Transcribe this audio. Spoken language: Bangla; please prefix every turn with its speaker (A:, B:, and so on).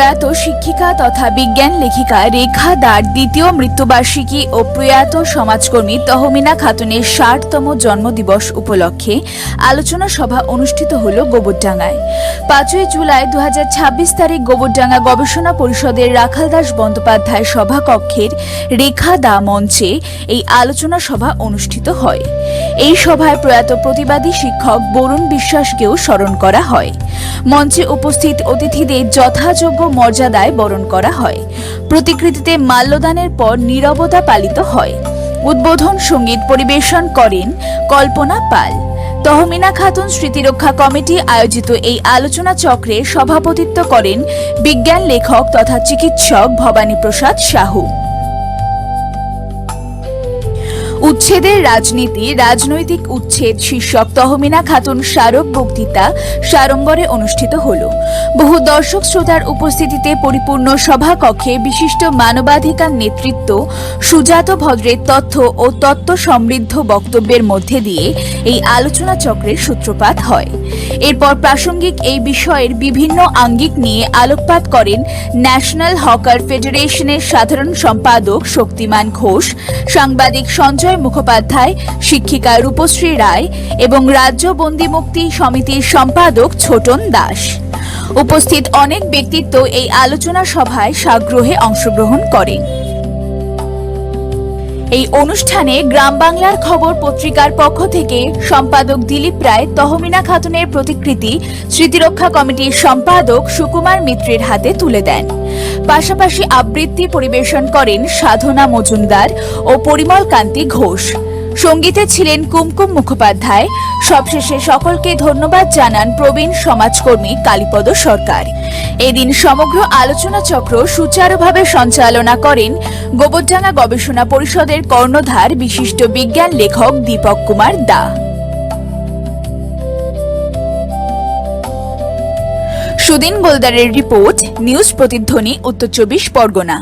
A: প্রয়াত শিক্ষিকা তথা বিজ্ঞান লেখিকা রেখা দার দ্বিতীয় মৃত্যুবার্ষিকী ও প্রয়াত সমাজকর্মী তহমিনা খাতুনের ৬০তম জন্মদিবস উপলক্ষে আলোচনা সভা অনুষ্ঠিত হল গোবরডাঙ্গায়। ৫ই জুলাই ২০২৬ তারিখ গোবরডাঙ্গা গবেষণা পরিষদের রাখালদাস বন্দ্যোপাধ্যায় সভাকক্ষের রেখা দা মঞ্চে এই আলোচনা সভা অনুষ্ঠিত হয়। এই সভায় প্রয়াত প্রতিবাদী শিক্ষক বরুণ বিশ্বাসকেও স্মরণ করা হয়। মঞ্চে উপস্থিত অতিথিদের যথাযোগ্য মর্যাদায় বরণ করা হয়। প্রতিকৃতিতে মাল্যদানের পর নীরবতা পালিত হয়। উদ্বোধন সঙ্গীত পরিবেশন করেন কল্পনা পাল। তহমিনা খাতুন স্মৃতিরক্ষা কমিটি আয়োজিত এই আলোচনা চক্রে সভাপতিত্ব করেন বিজ্ঞান লেখক তথা চিকিৎসক ভবানী প্রসাদ সাহু। উচ্ছেদের রাজনীতি, রাজনৈতিক উচ্ছেদ শীর্ষক তহমিনা খাতুন স্মারক বক্তৃতা সাড়ম্বরে অনুষ্ঠিত হল। বহু দর্শক শ্রোতার উপস্থিতিতে পরিপূর্ণ সভাকক্ষে বিশিষ্ট মানবাধিকার নেতৃত্ব সুজাত ভদ্রের তথ্য ও তত্ত্ব সমৃদ্ধ বক্তব্যের মধ্যে দিয়ে এই আলোচনা চক্রের সূত্রপাত হয়। এরপর প্রাসঙ্গিক এই বিষয়ের বিভিন্ন আঙ্গিক নিয়ে আলোকপাত করেন ন্যাশনাল হকার ফেডারেশনের সাধারণ সম্পাদক শক্তিমান ঘোষ, সাংবাদিক সঞ্জয় মুখোপাধ্যায়, শিক্ষিকা রূপশ্রী রায় এবং রাজ্য বন্দী মুক্তি সমিতির সম্পাদক ছোটন দাস। উপস্থিত অনেক ব্যক্তিত্ব এই আলোচনা সভায় সাগ্রহে অংশগ্রহণ করেন। এই অনুষ্ঠানে গ্রাম বাংলার খবর পত্রিকার পক্ষ থেকে সম্পাদক দিলীপ রায় তহমিনা খাতুনের প্রতিকৃতি স্মৃতিরক্ষা কমিটির সম্পাদক সুকুমার মিত্রের হাতে তুলে দেন। পাশাপাশি আবৃত্তি পরিবেশন করেন সাধনা মজুমদার ও পরিমল কান্তি ঘোষ। সঙ্গীতে ছিলেন কুমকুম মুখোপাধ্যায়। সবশেষে সকলকে ধন্যবাদ জানান প্রবীণ সমাজকর্মী কালীপদ সরকার। এদিন সমগ্র আলোচনা চক্র সুচারুভাবে সঞ্চালনা করেন গোবরডাঙ্গা গবেষণা পরিষদের কর্ণধার বিশিষ্ট বিজ্ঞান লেখক দীপক কুমার দা। সুদিন গোলদারের রিপোর্ট, নিউজ প্রতিধ্বনি, উত্তর ২৪ পরগনা।